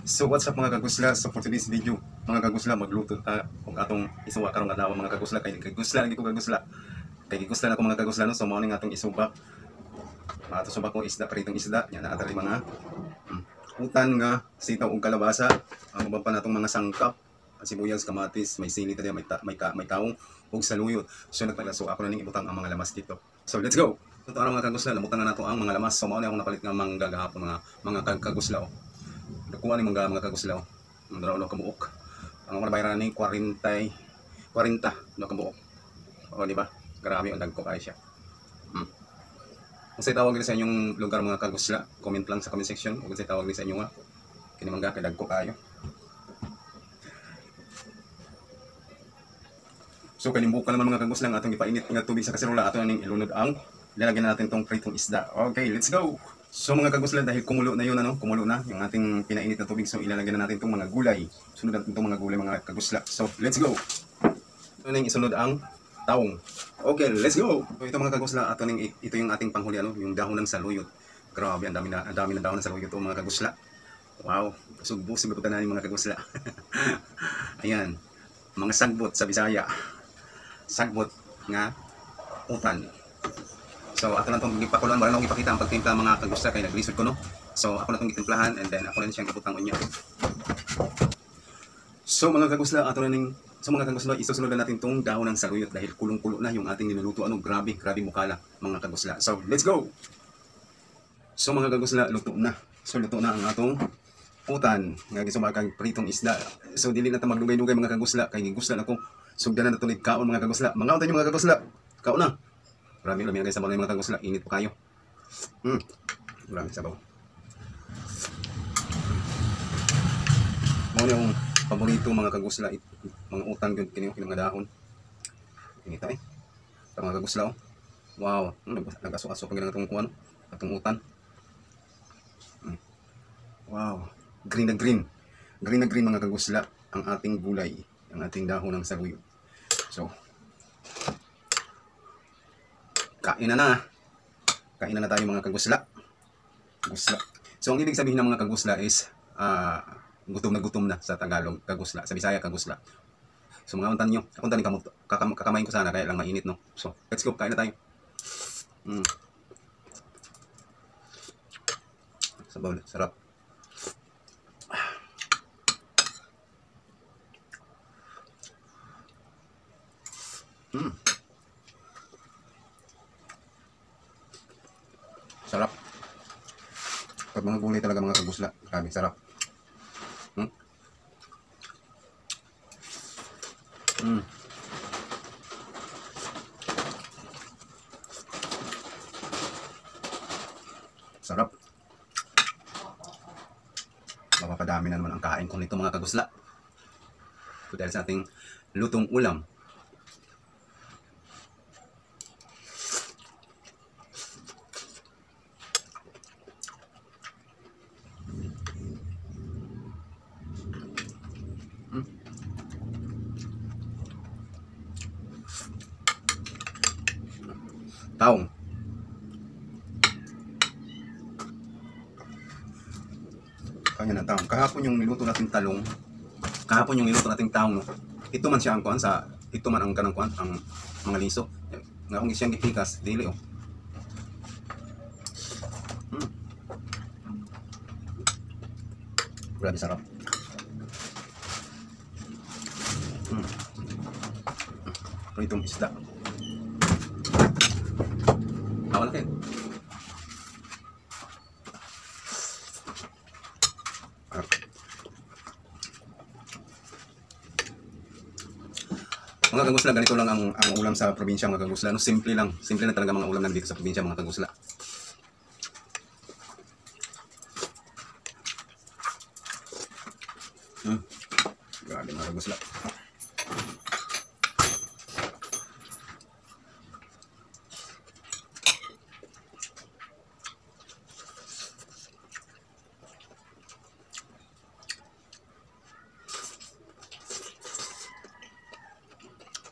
So what's up mga kagusla? So for today's video, mga kagusla, magluto ta kung atong isuwa karong adlaw mga kagusla, kay kagusla lagi ko kagusla. Kay gigusla na ko mga kagusla no, so mao ning atong isubak. Ato subak ko isda, pritong isda, nya na atari mga utan nga sitaw ug kalabasa. Ang uban pa natong mga sangkap, sibuyas, kamatis, may sili tadi, may taong ug saluyot. So nagpalaso ako na ning ibutang ang mga lamas dito. So let's go. Ito ang mga kagusla, lamutan na nato ang mga lamas. So mao ni akong napalit nga mangga gahapon mga kagusla. Nakuha ni mga kaguslaw. Ang daraw na kabuok. Ang mga bayaran ni 40 na kabuok. O di ba? Grabe ang dagko kay siya. Kung sa tawag din sa inyong lugar mga kagusla, comment lang sa comment section. Kung sa tawag din sa inyo nga, kini mangga kay dagko kayo. So kalimbukan naman mga kagusla ang atong ipainit nga tubig sa kaserola, ato ning ilunod ang lalagyan natin tong pritong isda. Okay, let's go. So mga kagusla, dahil kumulo na yun, kumulo na yung ating pinainit na tubig, so ilalagyan na natin itong mga gulay. Sunod natin itong mga gulay mga kagusla. So let's go. Ito na yung isunod ang taong. Okay, let's go. So ito mga kagusla, ito yung ating panghuli, yung dahon ng saluyot. Grabe, ang dami na dahon ng saluyot ito mga kagusla. Wow, busog-busog ito na mga kagusla. Ayan, mga sagbot sa Bisaya. Sagbot nga utan. So ako na itong ipakuluan, wala na akong ipakita ang pagtimpla mga kagusla kay nag-lisod ko no. So ako na itong itimplahan and then ako na siyang iputang unya. So mga kagusla, mga kagusla, isusunod na natin itong dahon ng saluyot dahil kulong-kulo na yung ating niluluto. Grabe mukala mga kagusla. So let's go! So mga kagusla, luto na. So luto na ang atong utan nga gisumakag pritong isda. So dili na ta maglugay-lugay mga kagusla kay gigusla na ko. Sugdanan na tunid kaon mga kagusla. Mga utan yung mga kagusla. Kaon na. Marami guys sa mga kagusla, init po kayo. Marami sabaw. Mo yung paborito mga kagusla, mga utang gyud kini mga dahon. Init ay. Sa mga kagusla. Wow, nagaso-aso pag atong kuan, atong utan. Wow, green na green. Green na green mga kagusla ang ating gulay, ang ating dahon ng saluyot. So kain na tayo mga kagusla. So ang ibig sabihin ng mga kagusla is gutom na sa Tagalog, kagusla. Sa Bisaya, kagusla. So mga untan nyo, akong tani kakamain ko sana kaya lang mainit no. So let's go, kain na tayo. Sabaw, sarap. Sarap. Pag mga gulay talaga mga kagusla, grabe sarap. Sarap. Mapapadami na naman ang kain ko nito mga kagusla. So dahil sa ating lutong ulam. Taong. Kanya na taong. Kahapon yung niluto nating talong. Kahapon yung niluto nating taong. No? Ito man siya ang kuan sa ito man ang kanang kuan ang mga liso. Nga kung siyang gipikas, dili oh. Grabe sarap. Pritong isda. Awal kayo. Mga kagusla, ganito lang ang ulam sa probinsya mga kagusla. No, simple lang talaga mga ulam nandito sa probinsya mga kagusla. Grabe mga kagusla.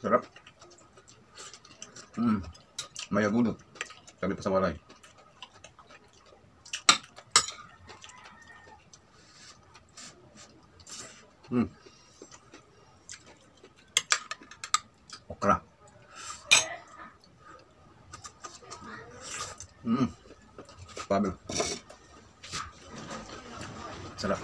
Sarap. May agudot. Sabi pa sa walay. Hmm. Okra. Hmm. Pabe. Sarap.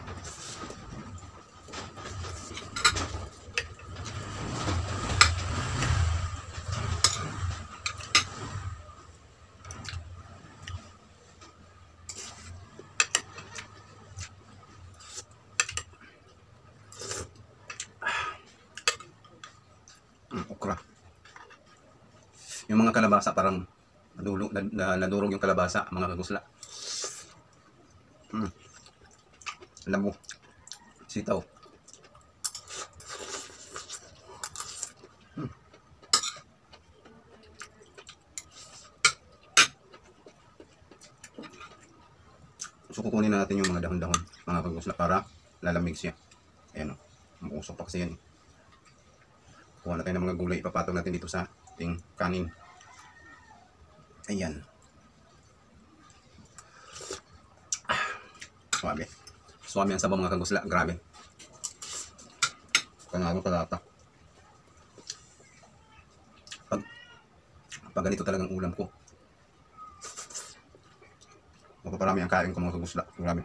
Okra. Yung mga kalabasa parang nadurog yung kalabasa, mga kagusla. Hmm. Alam mo, sitaw. So kukunin natin yung mga dahon-dahon, mga kagusla, para lalamig siya. Ayan o, mausok pa kasi yan. Kuha na tayo ng mga gulay, ipapatong natin dito sa ating kanin. Ayan. Suwabe. Suwabe ang sabaw mga kagusla, grabe. Panalo kalata. Pag ganito talagang ulam ko, mapaparami ang kain ko mga kagusla, grabe.